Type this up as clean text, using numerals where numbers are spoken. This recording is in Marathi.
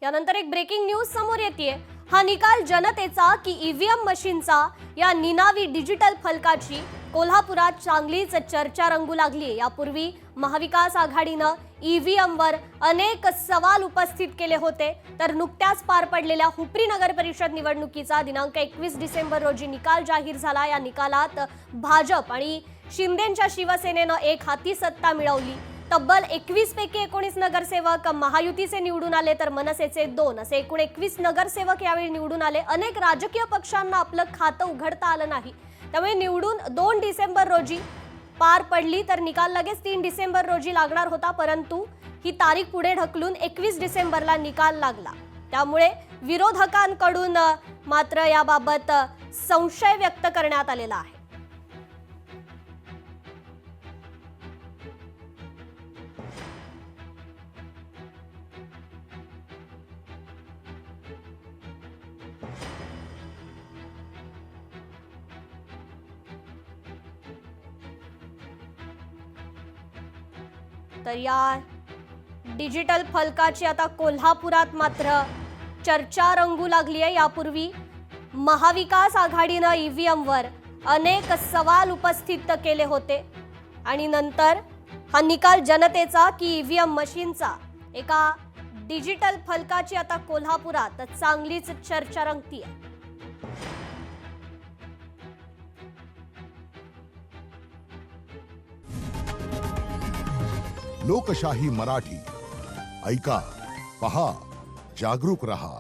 यानंतर एक ब्रेकिंग न्यूज समोर येतेय। हा निकाल जनतेचा की ईव्हीएम मशीनचा या निनावी डिजिटल फलकाची कोल्हापुरात चांगलीच चर्चा रंगू लागली। यापूर्वी महाविकास आघाडीनं ईव्हीएमवर अनेक सवाल उपस्थित केले होते, तर नुकत्याच पार पडलेल्या हुपरी नगर परिषद निवडणुकीचा दिनांक 21 डिसेंबर रोजी निकाल जाहीर झाला। या निकालात भाजप आणि शिंदेंच्या शिवसेनेनं एक हाती सत्ता मिळवली। तब्बल 21 पैकी 19 नगरसेवक महायुतीचे निवडून आले, तर मनसेचे 2 असे एकूण 21 नगरसेवक यावेळी निवडून आले। अनेक राजकीय पक्षांना आपलं खातं उघडता आलं नाही, त्यामुळे निवडून 2 डिसेंबर रोजी पार पडली, तर निकाल लगेच 3 डिसेंबर रोजी लागणार होता, परंतु ही तारीख पुढे ढकलून 21 डिसेंबरला निकाल लागला। त्यामुळे विरोधकांकडून मात्र याबाबत संशय व्यक्त करण्यात आलेला आहे। तर या डिजिटल फलकाची आता कोल्हापुरात मात्र चर्चा रंगू लागली आहे। यापूर्वी महाविकास आघाडीनं ईव्हीएमवर अनेक सवाल उपस्थित केले होते आणि नंतर हा निकाल जनतेचा की ईव्हीएम मशीनचा एका डिजिटल फलकाची आता कोल्हापुरात चांगलीच चर्चा रंगतीये। लोकशाही मराठी ऐका, पहा, जागरूक रहा।